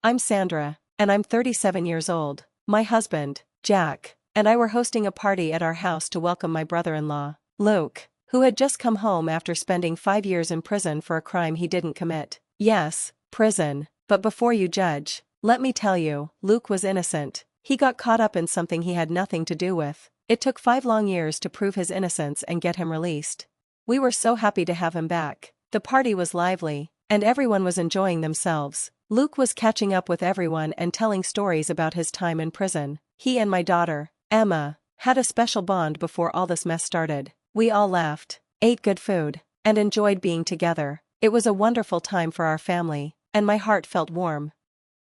I'm Sandra, and I'm 37 years old. My husband, Jack, and I were hosting a party at our house to welcome my brother-in-law, Luke, who had just come home after spending 5 years in prison for a crime he didn't commit. Yes, prison, but before you judge, let me tell you, Luke was innocent. He got caught up in something he had nothing to do with. It took 5 long years to prove his innocence and get him released. We were so happy to have him back. The party was lively, and everyone was enjoying themselves. Luke was catching up with everyone and telling stories about his time in prison. He and my daughter, Emma, had a special bond before all this mess started. We all laughed, ate good food, and enjoyed being together. It was a wonderful time for our family, and my heart felt warm.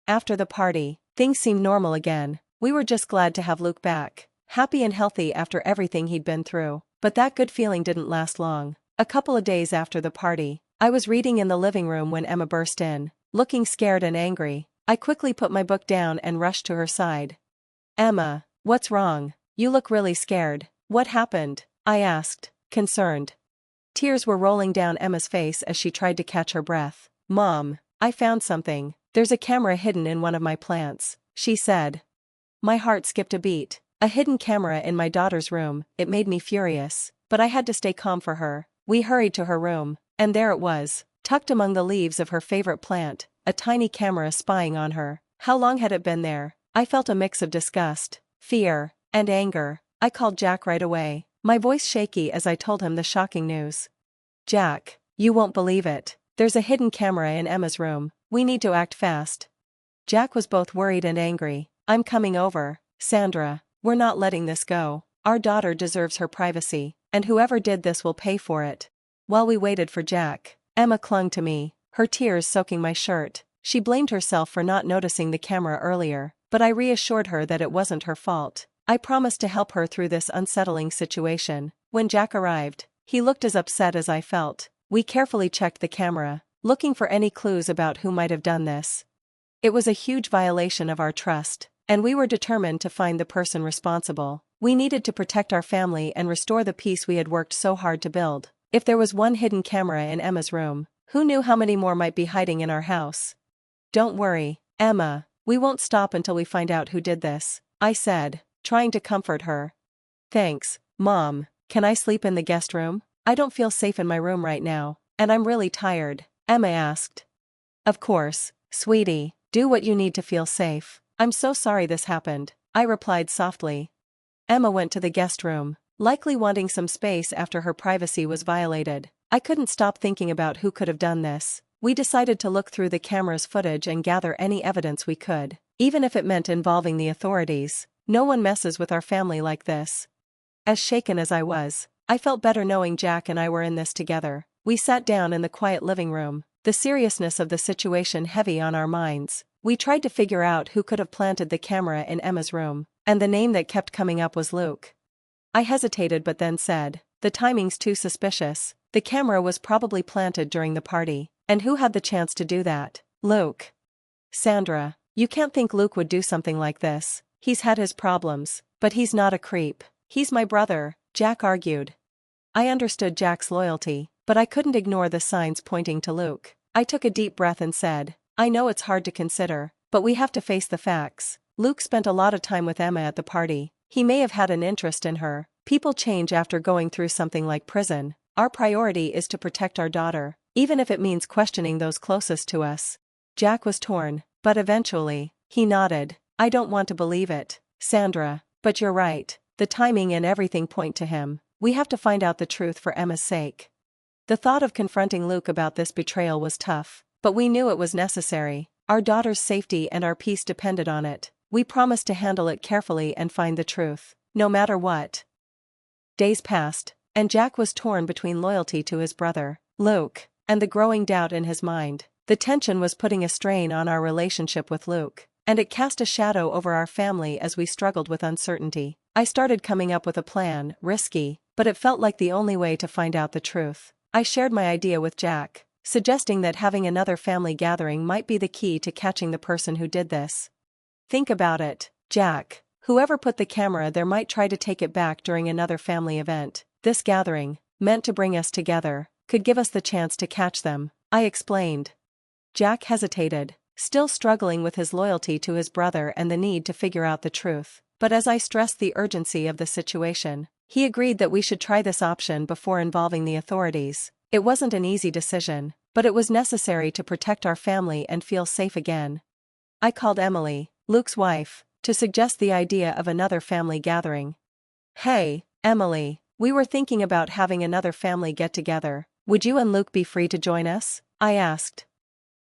After the party, things seemed normal again. We were just glad to have Luke back, happy and healthy after everything he'd been through. But that good feeling didn't last long. A couple of days after the party, I was reading in the living room when Emma burst in, looking scared and angry. I quickly put my book down and rushed to her side. Emma, what's wrong? You look really scared. What happened? I asked, concerned. Tears were rolling down Emma's face as she tried to catch her breath. Mom, I found something. There's a camera hidden in one of my plants, she said. My heart skipped a beat. A hidden camera in my daughter's room. It made me furious, but I had to stay calm for her. We hurried to her room, and there it was, tucked among the leaves of her favorite plant, a tiny camera spying on her. How long had it been there? I felt a mix of disgust, fear, and anger. I called Jack right away, my voice shaky as I told him the shocking news. Jack, you won't believe it. There's a hidden camera in Emma's room. We need to act fast. Jack was both worried and angry. I'm coming over, Sandra. We're not letting this go. Our daughter deserves her privacy, and whoever did this will pay for it. While we waited for Jack, Emma clung to me, her tears soaking my shirt. She blamed herself for not noticing the camera earlier, but I reassured her that it wasn't her fault. I promised to help her through this unsettling situation. When Jack arrived, he looked as upset as I felt. We carefully checked the camera, looking for any clues about who might have done this. It was a huge violation of our trust, and we were determined to find the person responsible. We needed to protect our family and restore the peace we had worked so hard to build. If there was one hidden camera in Emma's room, who knew how many more might be hiding in our house? Don't worry, Emma, we won't stop until we find out who did this, I said, trying to comfort her. Thanks, Mom. Can I sleep in the guest room? I don't feel safe in my room right now, and I'm really tired, Emma asked. Of course, sweetie, do what you need to feel safe. I'm so sorry this happened, I replied softly. Emma went to the guest room, likely wanting some space after her privacy was violated. I couldn't stop thinking about who could have done this. We decided to look through the camera's footage and gather any evidence we could, even if it meant involving the authorities. No one messes with our family like this. As shaken as I was, I felt better knowing Jack and I were in this together. We sat down in the quiet living room, the seriousness of the situation heavy on our minds. We tried to figure out who could have planted the camera in Emma's room, and the name that kept coming up was Luke. I hesitated but then said, the timing's too suspicious. The camera was probably planted during the party, and who had the chance to do that? Luke. Sandra, you can't think Luke would do something like this. He's had his problems, but he's not a creep. He's my brother, Jack argued. I understood Jack's loyalty, but I couldn't ignore the signs pointing to Luke. I took a deep breath and said, I know it's hard to consider, but we have to face the facts. Luke spent a lot of time with Emma at the party. He may have had an interest in her. People change after going through something like prison. Our priority is to protect our daughter, even if it means questioning those closest to us. Jack was torn, but eventually, he nodded. I don't want to believe it, Sandra, but you're right. The timing and everything point to him. We have to find out the truth for Emma's sake. The thought of confronting Luke about this betrayal was tough, but we knew it was necessary. Our daughter's safety and our peace depended on it. We promised to handle it carefully and find the truth, no matter what. Days passed, and Jack was torn between loyalty to his brother, Luke, and the growing doubt in his mind. The tension was putting a strain on our relationship with Luke, and it cast a shadow over our family as we struggled with uncertainty. I started coming up with a plan, risky, but it felt like the only way to find out the truth. I shared my idea with Jack, suggesting that having another family gathering might be the key to catching the person who did this. Think about it, Jack. Whoever put the camera there might try to take it back during another family event. This gathering, meant to bring us together, could give us the chance to catch them, I explained. Jack hesitated, still struggling with his loyalty to his brother and the need to figure out the truth. But as I stressed the urgency of the situation, he agreed that we should try this option before involving the authorities. It wasn't an easy decision, but it was necessary to protect our family and feel safe again. I called Emily, Luke's wife, to suggest the idea of another family gathering. "Hey, Emily, we were thinking about having another family get-together. Would you and Luke be free to join us?" I asked.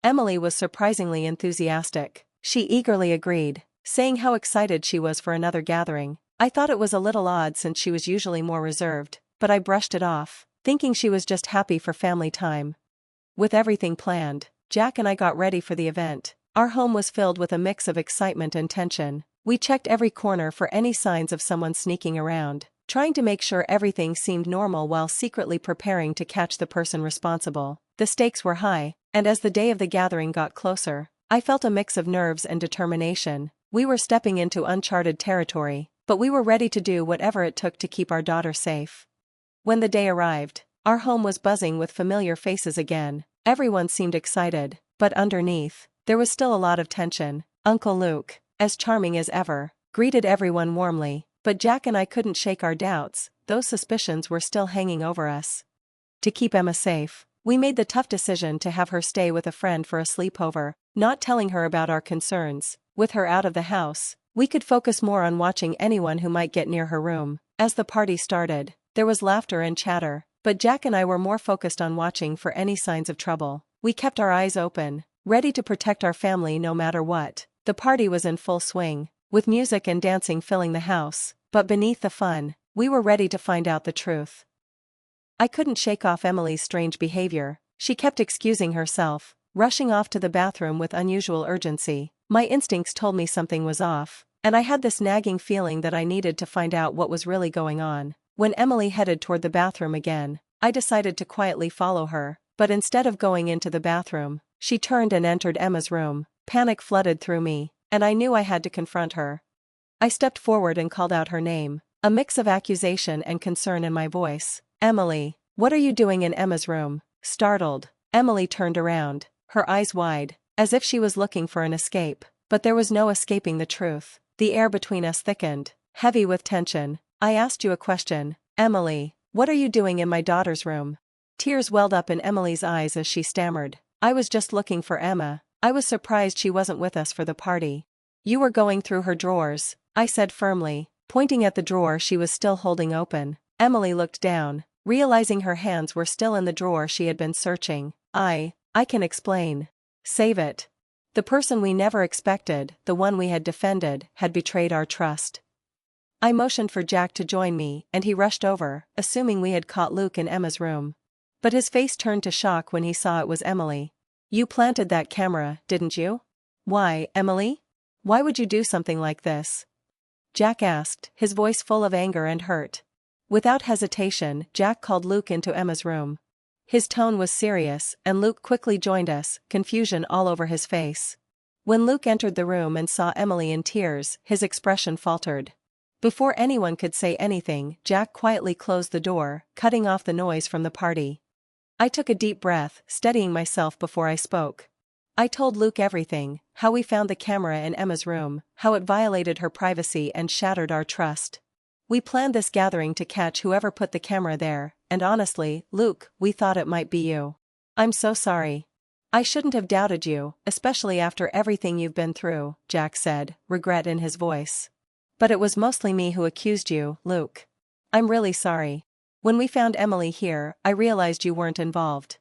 Emily was surprisingly enthusiastic. She eagerly agreed, saying how excited she was for another gathering. I thought it was a little odd since she was usually more reserved, but I brushed it off, thinking she was just happy for family time. With everything planned, Jack and I got ready for the event. Our home was filled with a mix of excitement and tension. We checked every corner for any signs of someone sneaking around, trying to make sure everything seemed normal while secretly preparing to catch the person responsible. The stakes were high, and as the day of the gathering got closer, I felt a mix of nerves and determination. We were stepping into uncharted territory, but we were ready to do whatever it took to keep our daughter safe. When the day arrived, our home was buzzing with familiar faces again. Everyone seemed excited, but underneath, there was still a lot of tension. Uncle Luke, as charming as ever, greeted everyone warmly, but Jack and I couldn't shake our doubts. Those suspicions were still hanging over us. To keep Emma safe, we made the tough decision to have her stay with a friend for a sleepover, not telling her about our concerns. With her out of the house, we could focus more on watching anyone who might get near her room. As the party started, there was laughter and chatter, but Jack and I were more focused on watching for any signs of trouble. We kept our eyes open, ready to protect our family no matter what. The party was in full swing, with music and dancing filling the house, but beneath the fun, we were ready to find out the truth. I couldn't shake off Emily's strange behavior. She kept excusing herself, rushing off to the bathroom with unusual urgency. My instincts told me something was off, and I had this nagging feeling that I needed to find out what was really going on. When Emily headed toward the bathroom again, I decided to quietly follow her, but instead of going into the bathroom, she turned and entered Emma's room. Panic flooded through me, and I knew I had to confront her. I stepped forward and called out her name, a mix of accusation and concern in my voice. "Emily, what are you doing in Emma's room?" Startled, Emily turned around, her eyes wide, as if she was looking for an escape, but there was no escaping the truth. The air between us thickened, heavy with tension. "I asked you a question, Emily. What are you doing in my daughter's room?" Tears welled up in Emily's eyes as she stammered. "I was just looking for Emma. I was surprised she wasn't with us for the party." "You were going through her drawers," I said firmly, pointing at the drawer she was still holding open. Emily looked down, realizing her hands were still in the drawer she had been searching. I can explain." "Save it." The person we never expected, the one we had defended, had betrayed our trust. I motioned for Jack to join me, and he rushed over, assuming we had caught Luke in Emma's room. But his face turned to shock when he saw it was Emily. "You planted that camera, didn't you?" "Why, Emily? Why would you do something like this?" Jack asked, his voice full of anger and hurt. Without hesitation, Jack called Luke into Emma's room. His tone was serious, and Luke quickly joined us, confusion all over his face. When Luke entered the room and saw Emily in tears, his expression faltered. Before anyone could say anything, Jack quietly closed the door, cutting off the noise from the party. I took a deep breath, steadying myself before I spoke. I told Luke everything, how we found the camera in Emma's room, how it violated her privacy and shattered our trust. We planned this gathering to catch whoever put the camera there, and honestly, Luke, we thought it might be you. "I'm so sorry. I shouldn't have doubted you, especially after everything you've been through," Jack said, regret in his voice. "But it was mostly me who accused you, Luke. I'm really sorry. When we found Emily here, I realized you weren't involved."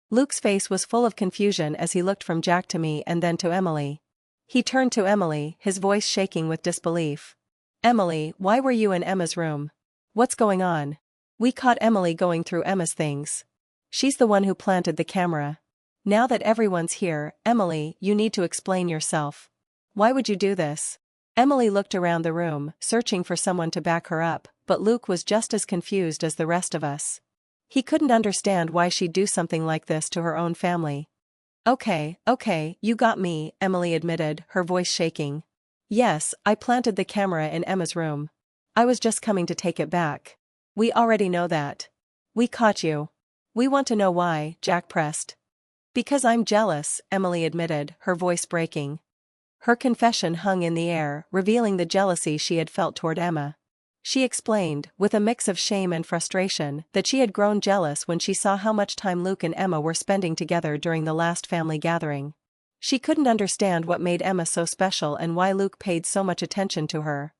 Luke's face was full of confusion as he looked from Jack to me and then to Emily. He turned to Emily, his voice shaking with disbelief. "Emily, why were you in Emma's room? What's going on?" "We caught Emily going through Emma's things. She's the one who planted the camera. Now that everyone's here, Emily, you need to explain yourself. Why would you do this?" Emily looked around the room, searching for someone to back her up, but Luke was just as confused as the rest of us. He couldn't understand why she'd do something like this to her own family. Okay, you got me," Emily admitted, her voice shaking. "Yes, I planted the camera in Emma's room. I was just coming to take it back." "We already know that. We caught you. We want to know why," Jack pressed. Because I'm jealous, Emily admitted, her voice breaking. Her confession hung in the air, revealing the jealousy she had felt toward Emma. She explained, with a mix of shame and frustration, that she had grown jealous when she saw how much time Luke and Emma were spending together during the last family gathering. She couldn't understand what made Emma so special and why Luke paid so much attention to her.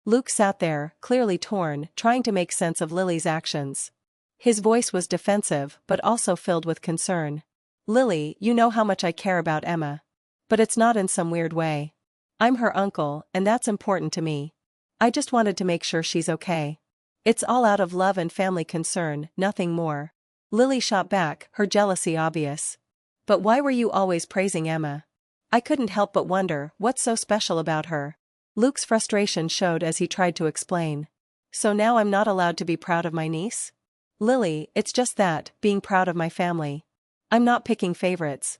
Luke sat there, clearly torn, trying to make sense of Lily's actions. His voice was defensive, but also filled with concern. Lily, you know how much I care about Emma. But it's not in some weird way. I'm her uncle, and that's important to me. I just wanted to make sure she's okay. It's all out of love and family concern, nothing more. Lily shot back, her jealousy obvious. But why were you always praising Emma? I couldn't help but wonder, what's so special about her? Luke's frustration showed as he tried to explain. So now I'm not allowed to be proud of my niece? Lily, it's just that, being proud of my family. I'm not picking favorites.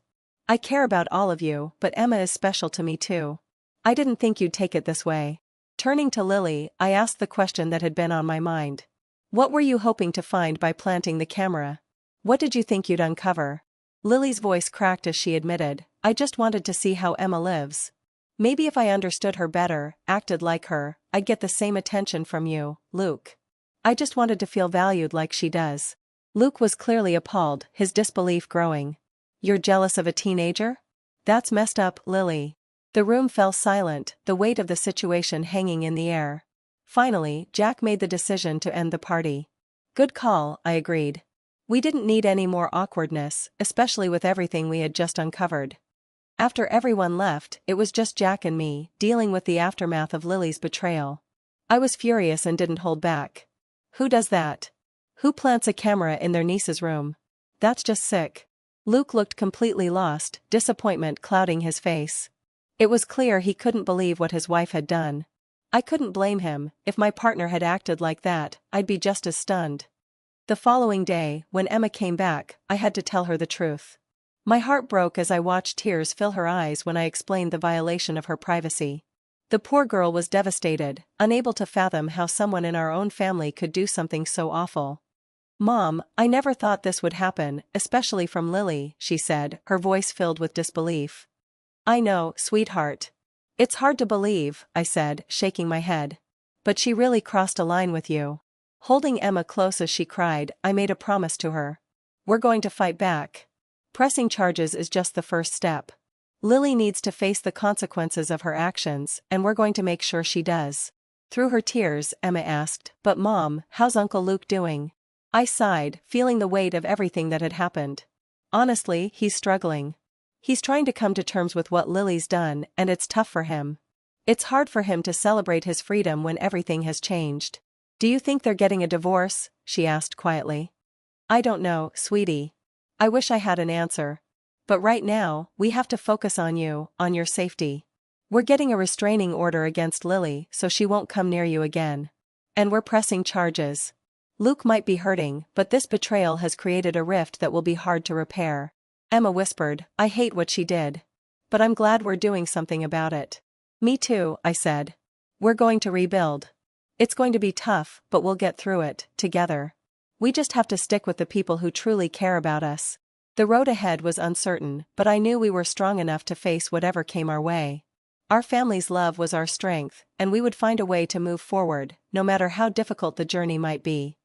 I care about all of you, but Emma is special to me too. I didn't think you'd take it this way. Turning to Lily, I asked the question that had been on my mind. What were you hoping to find by planting the camera? What did you think you'd uncover? Lily's voice cracked as she admitted, I just wanted to see how Emma lives. Maybe if I understood her better, acted like her, I'd get the same attention from you, Luke. I just wanted to feel valued like she does. Luke was clearly appalled, his disbelief growing. You're jealous of a teenager? That's messed up, Lily. The room fell silent, the weight of the situation hanging in the air. Finally, Jack made the decision to end the party. Good call, I agreed. We didn't need any more awkwardness, especially with everything we had just uncovered. After everyone left, it was just Jack and me, dealing with the aftermath of Lily's betrayal. I was furious and didn't hold back. Who does that? Who plants a camera in their niece's room? That's just sick. Luke looked completely lost, disappointment clouding his face. It was clear he couldn't believe what his wife had done. I couldn't blame him. If my partner had acted like that, I'd be just as stunned. The following day, when Emma came back, I had to tell her the truth. My heart broke as I watched tears fill her eyes when I explained the violation of her privacy. The poor girl was devastated, unable to fathom how someone in our own family could do something so awful. Mom, I never thought this would happen, especially from Lily, she said, her voice filled with disbelief. I know, sweetheart. It's hard to believe, I said, shaking my head. But she really crossed a line with you. Holding Emma close as she cried, I made a promise to her. We're going to fight back. Pressing charges is just the first step. Lily needs to face the consequences of her actions, and we're going to make sure she does. Through her tears, Emma asked, But Mom, how's Uncle Luke doing? I sighed, feeling the weight of everything that had happened. Honestly, he's struggling. He's trying to come to terms with what Lily's done, and it's tough for him. It's hard for him to celebrate his freedom when everything has changed. Do you think they're getting a divorce? She asked quietly. I don't know, sweetie. I wish I had an answer. But right now, we have to focus on you, on your safety. We're getting a restraining order against Lily so she won't come near you again. And we're pressing charges. Luke might be hurting, but this betrayal has created a rift that will be hard to repair. Emma whispered, I hate what she did. But I'm glad we're doing something about it. Me too, I said. We're going to rebuild. It's going to be tough, but we'll get through it, together. We just have to stick with the people who truly care about us. The road ahead was uncertain, but I knew we were strong enough to face whatever came our way. Our family's love was our strength, and we would find a way to move forward, no matter how difficult the journey might be.